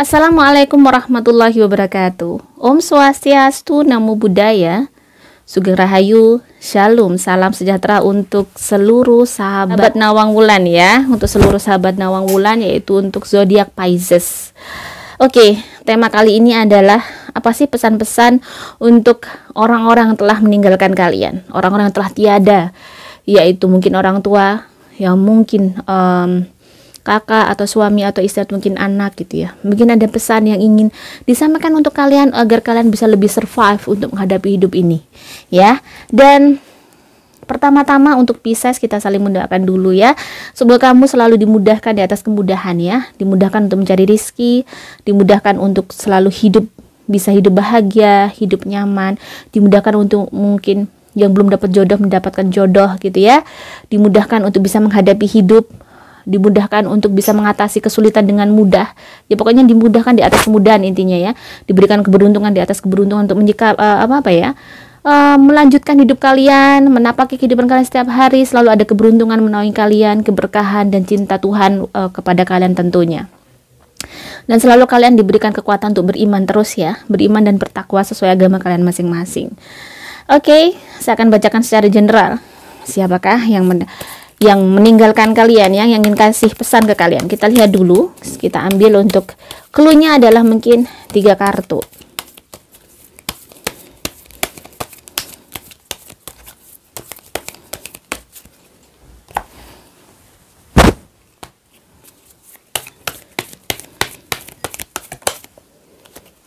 Assalamualaikum warahmatullahi wabarakatuh. Om Swastiastu, Namo Buddhaya, Sugeng Rahayu, Shalom, salam sejahtera untuk seluruh sahabat Nawang Wulan ya. Untuk seluruh sahabat Nawang Wulan, yaitu untuk zodiak Pisces. Oke, tema kali ini adalah apa sih pesan-pesan untuk orang-orang yang telah meninggalkan kalian, orang-orang yang telah tiada, yaitu mungkin orang tua, yang mungkin kakak atau suami atau istri atau mungkin anak gitu ya. Mungkin ada pesan yang ingin disampaikan untuk kalian agar kalian bisa lebih survive untuk menghadapi hidup ini ya. Dan pertama-tama untuk Pisces kita saling mendoakan dulu ya. Semoga kamu selalu dimudahkan di atas kemudahan ya. Dimudahkan untuk mencari rizki, dimudahkan untuk selalu hidup, bisa hidup bahagia, hidup nyaman, dimudahkan untuk mungkin yang belum dapat jodoh mendapatkan jodoh gitu ya. Dimudahkan untuk bisa menghadapi hidup, dimudahkan untuk bisa mengatasi kesulitan dengan mudah ya, pokoknya dimudahkan di atas kemudahan intinya ya. Diberikan keberuntungan di atas keberuntungan untuk menyikap melanjutkan hidup kalian, menapaki kehidupan kalian setiap hari. Selalu ada keberuntungan menaungi kalian, keberkahan dan cinta Tuhan kepada kalian tentunya. Dan selalu kalian diberikan kekuatan untuk beriman terus ya, beriman dan bertakwa sesuai agama kalian masing-masing. Oke, saya akan bacakan secara general siapakah yang meninggalkan kalian, yang ingin kasih pesan ke kalian. Kita lihat dulu, kita ambil untuk clue-nya adalah mungkin 3 kartu.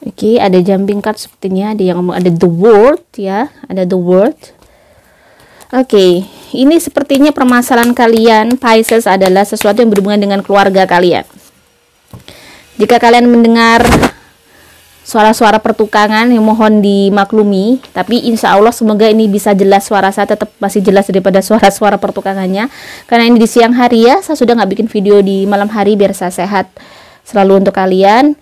Oke, ada jumping card sepertinya, ada yang ngomong ada the world ya, ada the world. Oke, ini sepertinya permasalahan kalian Pisces adalah sesuatu yang berhubungan dengan keluarga kalian. Jika kalian mendengar suara-suara pertukangan, yang mohon dimaklumi, tapi insya Allah semoga ini bisa jelas, suara saya tetap masih jelas daripada suara-suara pertukangannya. Karena ini di siang hari ya, saya sudah nggak bikin video di malam hari biar saya sehat selalu untuk kalian.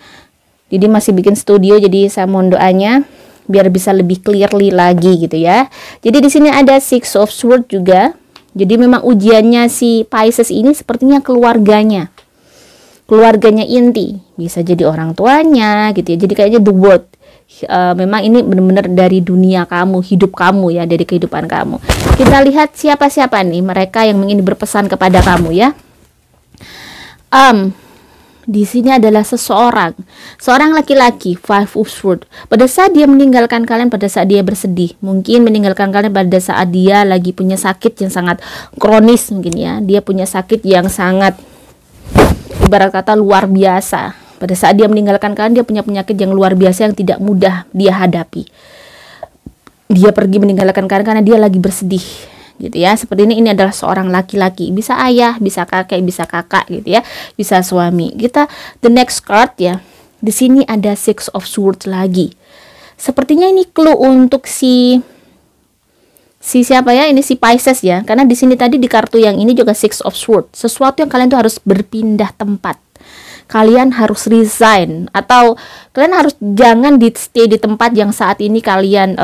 Jadi masih bikin studio, jadi saya mohon doanya biar bisa lebih clearly lagi gitu ya. Jadi di sini ada Six of Swords juga. Jadi memang ujiannya si Pisces ini sepertinya keluarganya inti, bisa jadi orang tuanya gitu ya. Jadi kayaknya the world, memang ini benar-benar dari dunia kamu, hidup kamu ya, dari kehidupan kamu. Kita lihat siapa-siapa nih mereka yang ingin berpesan kepada kamu ya. Di sini adalah seorang laki-laki, Five of Swords. Pada saat dia meninggalkan kalian, pada saat dia bersedih, mungkin meninggalkan kalian pada saat dia lagi punya sakit yang sangat kronis mungkin ya. Dia punya sakit yang sangat ibarat kata luar biasa. Pada saat dia meninggalkan kalian, dia punya penyakit yang luar biasa yang tidak mudah dia hadapi. Dia pergi meninggalkan kalian karena dia lagi bersedih gitu ya. Seperti ini adalah seorang laki-laki, bisa ayah, bisa kakek, bisa kakak gitu ya, bisa suami. Kita the next card ya. Di sini ada Six of Swords lagi. Sepertinya ini clue untuk si siapa ya? Ini si Pisces ya. Karena di sini tadi di kartu yang ini juga Six of Swords. Sesuatu yang kalian tuh harus berpindah tempat. Kalian harus resign atau kalian harus jangan stay di tempat yang saat ini kalian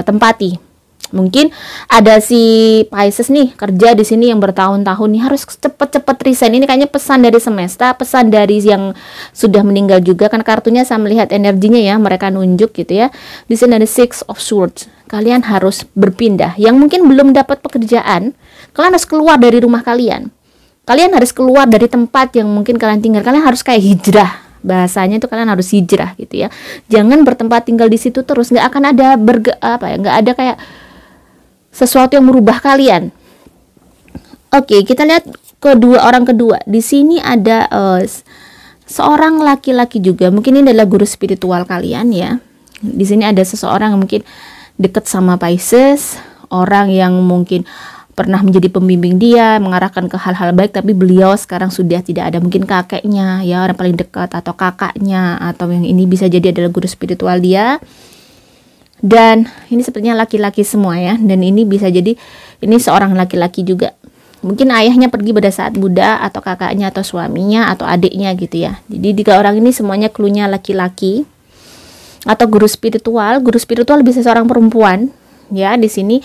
tempati. Mungkin ada si Pisces nih kerja di sini yang bertahun-tahun nih, harus cepet-cepet resign. Ini kayaknya pesan dari semesta, pesan dari yang sudah meninggal juga kan kartunya. Saya melihat energinya ya, mereka nunjuk gitu ya. Di sini ada Six of Swords. Kalian harus berpindah. Yang mungkin belum dapat pekerjaan, kalian harus keluar dari rumah kalian. Kalian harus keluar dari tempat yang mungkin kalian tinggal. Kalian harus kayak hijrah. Bahasanya itu kalian harus hijrah gitu ya. Jangan bertempat tinggal di situ terus. Nggak akan ada nggak ada kayak sesuatu yang merubah kalian. Oke, kita lihat orang kedua. Di sini ada seorang laki-laki juga. Mungkin ini adalah guru spiritual kalian ya. Di sini ada seseorang yang mungkin dekat sama Pisces, orang yang mungkin pernah menjadi pembimbing dia, mengarahkan ke hal-hal baik, tapi beliau sekarang sudah tidak ada. Mungkin kakeknya ya, orang paling dekat, atau kakaknya, atau yang ini bisa jadi adalah guru spiritual dia. Dan ini sepertinya laki-laki semua ya. Dan ini bisa jadi ini seorang laki-laki juga. Mungkin ayahnya pergi pada saat muda, atau kakaknya, atau suaminya, atau adiknya gitu ya. Jadi 3 orang ini semuanya cluenya laki-laki. Atau guru spiritual. Guru spiritual bisa seorang perempuan ya. Di sini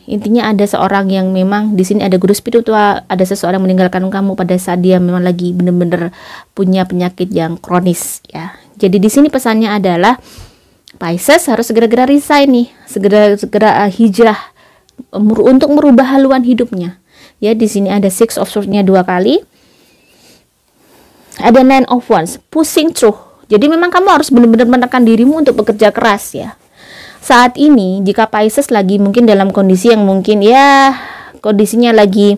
Intinya ada seorang yang memang di sini ada guru spiritual, ada seseorang meninggalkan kamu pada saat dia memang lagi benar-benar punya penyakit yang kronis ya. Jadi di sini pesannya adalah Pisces harus segera-gera resign nih, segera hijrah untuk merubah haluan hidupnya. Ya, di sini ada Six of Swords-nya 2 kali. Ada Nine of Wands, pushing through. Jadi memang kamu harus benar-benar menekan dirimu untuk bekerja keras ya. Saat ini jika Pisces lagi mungkin dalam kondisi yang mungkin ya kondisinya lagi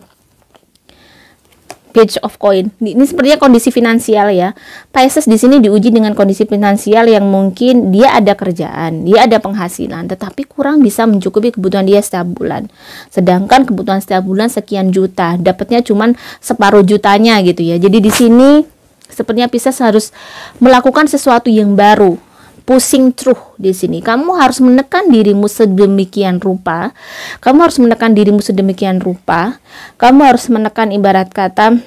Page of Coin. Ini sepertinya kondisi finansial ya. Pisces di sini diuji dengan kondisi finansial yang mungkin dia ada kerjaan, dia ada penghasilan, tetapi kurang bisa mencukupi kebutuhan dia setiap bulan. Sedangkan kebutuhan setiap bulan sekian juta, dapatnya cuman separuh jutanya gitu ya. Jadi di sini sepertinya Pisces harus melakukan sesuatu yang baru. Pushing through di sini. Kamu harus menekan dirimu sedemikian rupa. Kamu harus menekan dirimu sedemikian rupa. Kamu harus menekan ibarat kata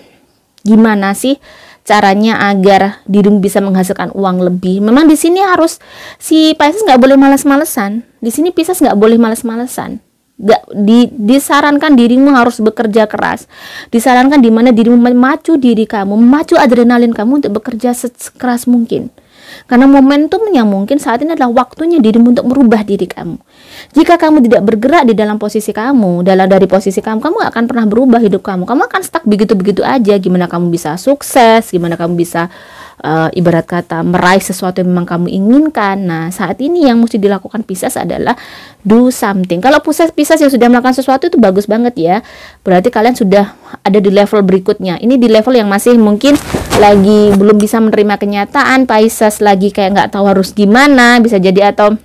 gimana sih caranya agar dirimu bisa menghasilkan uang lebih. Memang di sini harus si Pisces nggak boleh malas-malesan. Di sini Pisces nggak boleh malas-malesan. Disarankan dirimu harus bekerja keras. Disarankan di mana dirimu memacu diri kamu, memacu adrenalin kamu untuk bekerja sekeras mungkin. Karena momentumnya mungkin saat ini adalah waktunya dirimu untuk merubah diri kamu. Jika kamu tidak bergerak di dalam posisi kamu, dari posisi kamu gak akan pernah berubah hidup kamu. Kamu akan stuck begitu-begitu aja. Gimana kamu bisa sukses, gimana kamu bisa ibarat kata meraih sesuatu yang memang kamu inginkan. Nah, saat ini yang mesti dilakukan Pisces adalah do something. Kalau Pisces yang sudah melakukan sesuatu itu bagus banget ya. Berarti kalian sudah ada di level berikutnya. Ini di level yang masih mungkin lagi belum bisa menerima kenyataan. Pisces lagi kayak nggak tahu harus gimana, bisa jadi, atau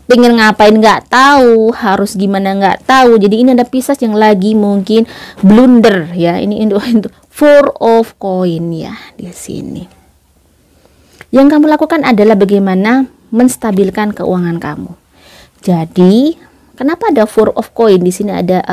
pengen ngapain nggak tahu, harus gimana nggak tahu. Jadi ini ada Pisces yang lagi mungkin blunder ya. Ini untuk Four of Coin ya di sini. Yang kamu lakukan adalah bagaimana menstabilkan keuangan kamu. Jadi kenapa ada Four of Coin di sini, ada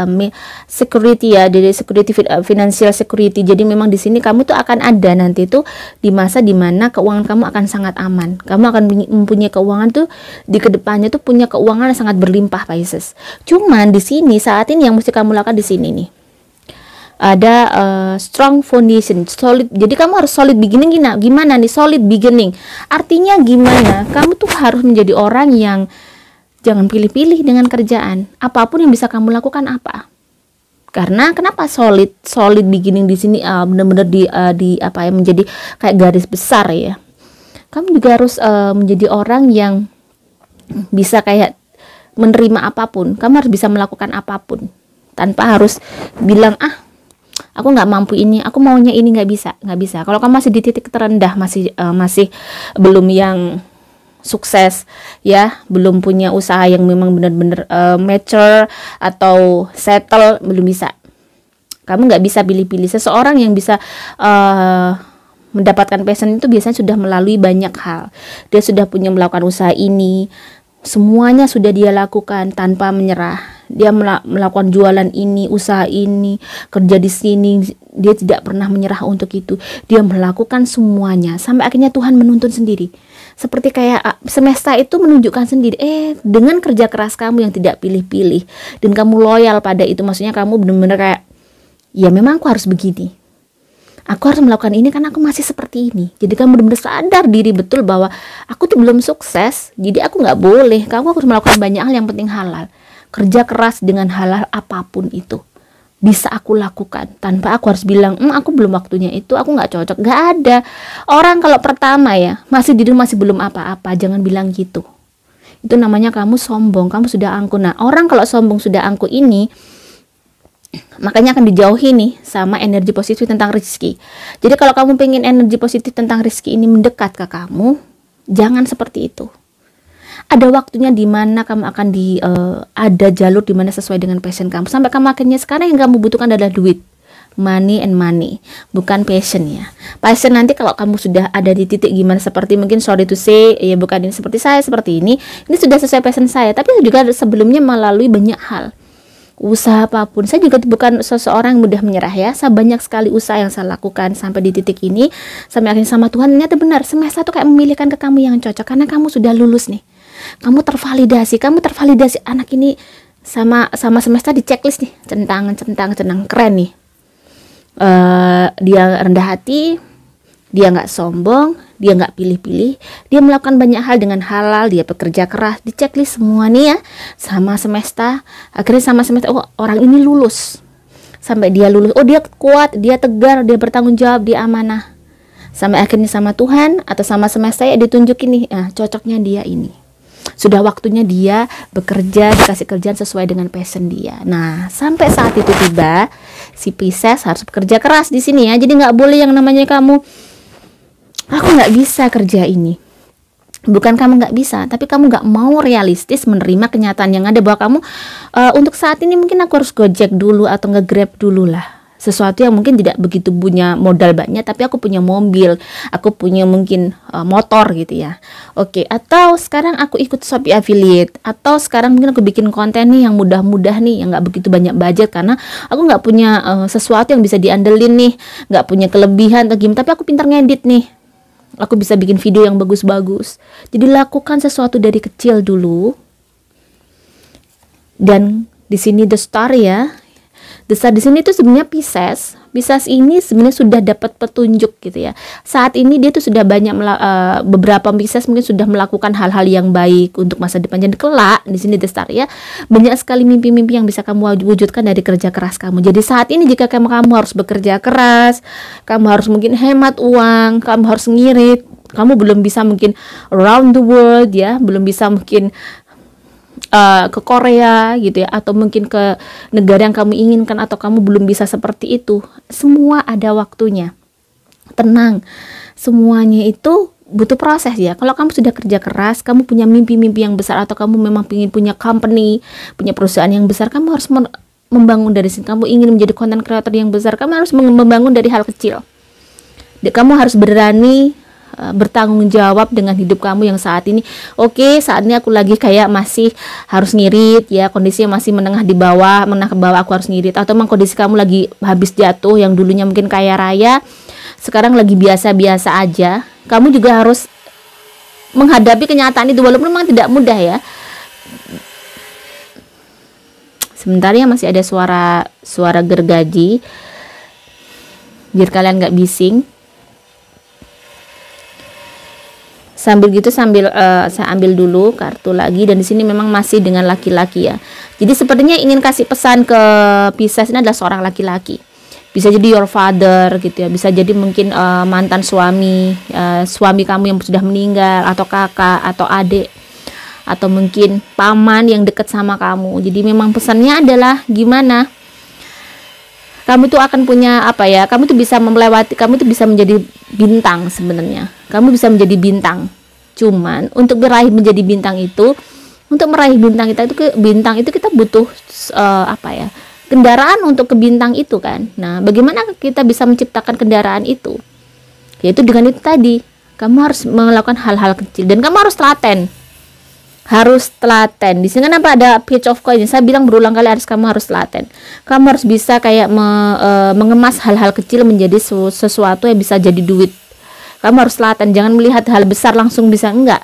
security ya, dari security, financial security. Jadi memang di sini kamu tuh akan ada nanti tuh di masa dimana keuangan kamu akan sangat aman. Kamu akan mempunyai keuangan tuh di kedepannya tuh punya keuangan yang sangat berlimpah Pisces. Cuman di sini saat ini yang mesti kamu lakukan di sini nih, ada strong foundation, solid. Jadi kamu harus solid beginning. Gimana nih solid beginning? Artinya gimana? Kamu tuh harus menjadi orang yang jangan pilih-pilih dengan kerjaan. Apapun yang bisa kamu lakukan apa? Karena kenapa solid beginning di sini benar-benar di apa ya, menjadi kayak garis besar ya. Kamu juga harus menjadi orang yang bisa kayak menerima apapun. Kamu harus bisa melakukan apapun tanpa harus bilang aku nggak mampu ini, aku maunya ini, nggak bisa. Kalau kamu masih di titik terendah, masih belum yang sukses ya, belum punya usaha yang memang benar-benar mature atau settle, belum bisa. Kamu nggak bisa pilih-pilih. Seseorang yang bisa mendapatkan passion itu biasanya sudah melalui banyak hal. Dia sudah punya melakukan usaha ini, semuanya sudah dia lakukan tanpa menyerah. Dia melakukan jualan ini, usaha ini, kerja di sini, dia tidak pernah menyerah untuk itu. Dia melakukan semuanya sampai akhirnya Tuhan menuntun sendiri. Seperti kayak semesta itu menunjukkan sendiri, dengan kerja keras kamu yang tidak pilih-pilih dan kamu loyal pada itu, maksudnya kamu benar-benar kayak, ya memang aku harus begini, aku harus melakukan ini karena aku masih seperti ini. Jadi kamu benar-benar sadar diri betul bahwa aku tuh belum sukses, jadi aku nggak boleh. Kamu harus melakukan banyak hal, yang penting halal. Kerja keras dengan halal apapun itu bisa aku lakukan tanpa aku harus bilang aku belum waktunya itu, aku nggak cocok. Nggak ada orang kalau pertama ya masih belum apa-apa, jangan bilang gitu. Itu namanya kamu sombong, kamu sudah angkuh. Nah, orang kalau sombong sudah angkuh ini makanya akan dijauhi nih sama energi positif tentang rezeki. Jadi kalau kamu pengen energi positif tentang rezeki ini mendekat ke kamu, jangan seperti itu. Ada waktunya di mana kamu akan ada jalur di mana sesuai dengan passion kamu. Sampai kamu akhirnya sekarang yang kamu butuhkan adalah duit, money, bukan passion ya. Passion nanti kalau kamu sudah ada di titik gimana, seperti mungkin sorry to say ya, bukan ini seperti saya seperti ini sudah sesuai passion saya. Tapi juga sebelumnya melalui banyak hal, usaha apapun. Saya juga bukan seseorang yang mudah menyerah ya. Saya banyak sekali usaha yang saya lakukan sampai di titik ini, sampai akhirnya sama Tuhan ternyata benar, semesta tuh kayak memilihkan ke kamu yang cocok karena kamu sudah lulus nih. Kamu tervalidasi anak ini sama semesta di checklist nih, centang, keren nih. Dia rendah hati, dia nggak sombong, dia nggak pilih-pilih, dia melakukan banyak hal dengan halal, dia bekerja keras, di checklist semua nih ya, sama semesta. Akhirnya sama semesta, oh orang ini lulus, sampai dia lulus, oh dia kuat, dia tegar, dia bertanggung jawab, dia amanah. Sampai akhirnya sama Tuhan atau sama semesta ya ditunjukin nih, cocoknya dia ini. Sudah waktunya dia bekerja, dikasih kerjaan sesuai dengan passion dia. Nah, sampai saat itu tiba, si Pisces harus bekerja keras di sini ya. Jadi nggak boleh yang namanya kamu, aku nggak bisa kerja ini. Bukan kamu nggak bisa, tapi kamu nggak mau realistis menerima kenyataan yang ada bahwa kamu untuk saat ini mungkin aku harus Gojek dulu atau nge-Grab dulu lah. Sesuatu yang mungkin tidak begitu punya modal banyak, tapi aku punya mobil, aku punya mungkin motor gitu ya. Oke, atau sekarang aku ikut Shopee affiliate, atau sekarang mungkin aku bikin konten nih yang mudah-mudah nih, yang nggak begitu banyak budget karena aku nggak punya sesuatu yang bisa diandelin nih, nggak punya kelebihan atau gimana, tapi aku pintar ngedit nih. Aku bisa bikin video yang bagus-bagus. Jadi lakukan sesuatu dari kecil dulu. Dan di sini the star ya. The star di sini itu sebenarnya Pisces. Pisces ini sebenarnya sudah dapat petunjuk gitu ya. Saat ini dia tuh sudah banyak beberapa Pisces mungkin sudah melakukan hal-hal yang baik untuk masa depan. Jadi kelak di sini the star ya. Banyak sekali mimpi-mimpi yang bisa kamu wujudkan dari kerja keras kamu. Jadi saat ini jika kamu harus bekerja keras, kamu harus mungkin hemat uang, kamu harus ngirit, kamu belum bisa mungkin around the world ya, belum bisa mungkin ke Korea gitu ya, atau mungkin ke negara yang kamu inginkan, atau kamu belum bisa seperti itu. Semua ada waktunya. Tenang, semuanya itu butuh proses ya. Kalau kamu sudah kerja keras, kamu punya mimpi-mimpi yang besar, atau kamu memang ingin punya company, punya perusahaan yang besar, kamu harus membangun dari sini. Kamu ingin menjadi content creator yang besar, kamu harus membangun dari hal kecil. Kamu harus berani bertanggung jawab dengan hidup kamu yang saat ini. Oke, saat ini aku lagi kayak masih harus ngirit ya, kondisinya masih menengah di bawah, menengah ke bawah, aku harus ngirit. Atau memang kondisi kamu lagi habis jatuh, yang dulunya mungkin kaya raya, sekarang lagi biasa-biasa aja. Kamu juga harus menghadapi kenyataan itu, walaupun memang tidak mudah ya. Sebentar ya, masih ada suara gergaji biar kalian nggak bising. Sambil saya ambil dulu kartu lagi, dan di sini memang masih dengan laki-laki ya. Jadi sepertinya ingin kasih pesan ke Pisces ini adalah seorang laki-laki. Bisa jadi your father gitu ya, bisa jadi mungkin mantan suami, suami kamu yang sudah meninggal, atau kakak atau adik, atau mungkin paman yang dekat sama kamu. Jadi memang pesannya adalah gimana? Kamu tuh akan punya apa ya, kamu tuh bisa melewati, kamu tuh bisa menjadi bintang sebenarnya. Kamu bisa menjadi bintang. Cuman untuk menjadi bintang itu, untuk meraih bintang itu kita butuh apa ya? Kendaraan untuk ke bintang itu kan. Nah, bagaimana kita bisa menciptakan kendaraan itu? Yaitu dengan itu tadi. Kamu harus melakukan hal-hal kecil, dan kamu harus telaten. Di sini kenapa ada page of coin? Saya bilang berulang kali kamu harus telaten. Kamu harus bisa kayak mengemas hal-hal kecil menjadi sesuatu yang bisa jadi duit. Kamu harus telaten, jangan melihat hal besar langsung bisa, enggak.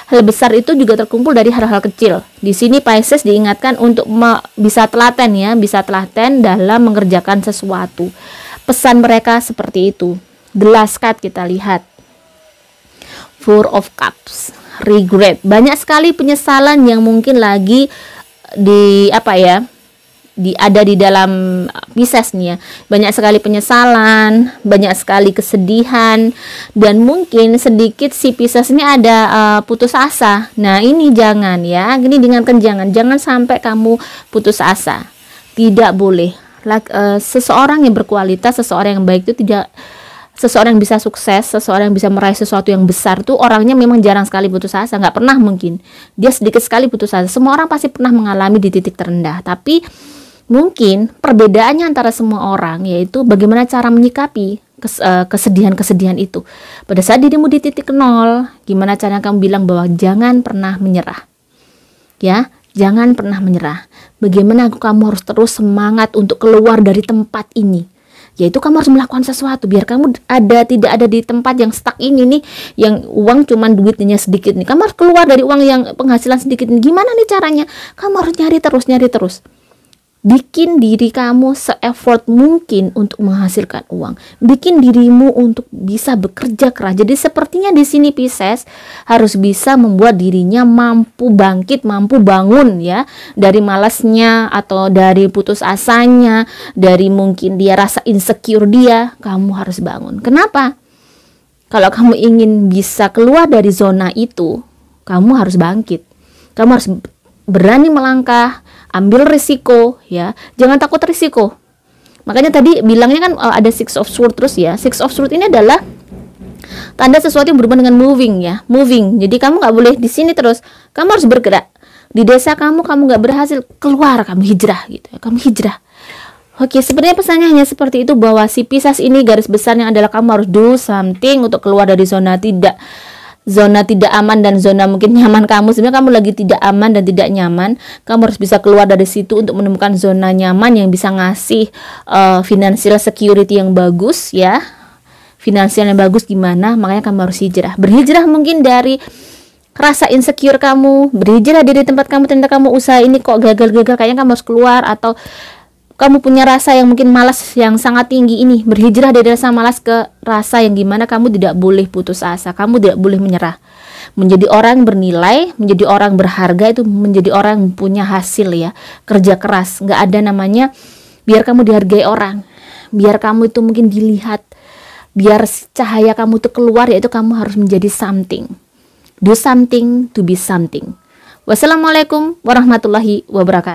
Hal besar itu juga terkumpul dari hal-hal kecil. Di sini Pisces diingatkan untuk bisa telaten ya, bisa telaten dalam mengerjakan sesuatu. Pesan mereka seperti itu. The Last card kita lihat. Four of Cups. Regret, banyak sekali penyesalan yang mungkin lagi ada di dalam Pisces nih ya. Banyak sekali penyesalan, banyak sekali kesedihan, dan mungkin sedikit si Pisces ini ada putus asa. Nah, ini jangan ya, ini dengarkan, jangan sampai kamu putus asa. Tidak boleh. Seseorang yang berkualitas, seseorang yang baik itu tidak, seseorang yang bisa sukses, seseorang yang bisa meraih sesuatu yang besar tuh orangnya memang jarang sekali putus asa, nggak pernah, mungkin dia sedikit sekali putus asa. Semua orang pasti pernah mengalami di titik terendah, tapi mungkin perbedaannya antara semua orang yaitu bagaimana cara menyikapi kesedihan itu. Pada saat dirimu di titik nol, gimana cara kamu bilang bahwa jangan pernah menyerah ya, jangan pernah menyerah. Bagaimana kamu harus terus semangat untuk keluar dari tempat ini. yaitu kamu harus melakukan sesuatu biar kamu tidak ada di tempat yang stuck ini nih, yang uang cuman duitnya sedikit nih. Kamu harus keluar dari uang yang penghasilan sedikit nih. Gimana nih caranya? Kamu harus nyari terus. Bikin diri kamu se-effort mungkin untuk menghasilkan uang. Bikin dirimu untuk bisa bekerja keras. Jadi sepertinya di sini Pisces harus bisa membuat dirinya mampu bangkit, mampu bangun ya, dari malasnya atau dari putus asanya, dari mungkin dia rasa insecure dia. Kamu harus bangun. Kenapa? Kalau kamu ingin bisa keluar dari zona itu, kamu harus bangkit. Kamu harus berani melangkah, ambil risiko ya, jangan takut risiko. Makanya tadi bilangnya kan ada Six of Swords terus ya. Six of Swords ini adalah tanda sesuatu yang berhubungan dengan moving ya, moving. Jadi kamu nggak boleh di sini terus, kamu harus bergerak. Di desa kamu nggak berhasil, keluar, kamu hijrah gitu, kamu hijrah. Oke, sebenarnya pesannya hanya seperti itu, bahwa si Pisces ini garis besarnya adalah kamu harus do something untuk keluar dari zona tidak aman dan zona mungkin nyaman kamu. Sebenarnya kamu lagi tidak aman dan tidak nyaman. Kamu harus bisa keluar dari situ untuk menemukan zona nyaman yang bisa ngasih financial security yang bagus ya. Finansial yang bagus gimana? Makanya kamu harus hijrah. Berhijrah mungkin dari rasa insecure kamu, berhijrah dari tempat kamu, ternyata kamu usaha ini kok gagal-gagal, kayaknya kamu harus keluar. Atau kamu punya rasa yang mungkin malas yang sangat tinggi ini, berhijrah dari rasa malas ke rasa yang gimana kamu tidak boleh putus asa, kamu tidak boleh menyerah. Menjadi orang bernilai, menjadi orang berharga itu menjadi orang yang punya hasil ya, kerja keras. Nggak ada namanya biar kamu dihargai orang, biar kamu itu mungkin dilihat, biar cahaya kamu itu keluar, yaitu kamu harus menjadi something. Do something to be something. Wassalamualaikum warahmatullahi wabarakatuh.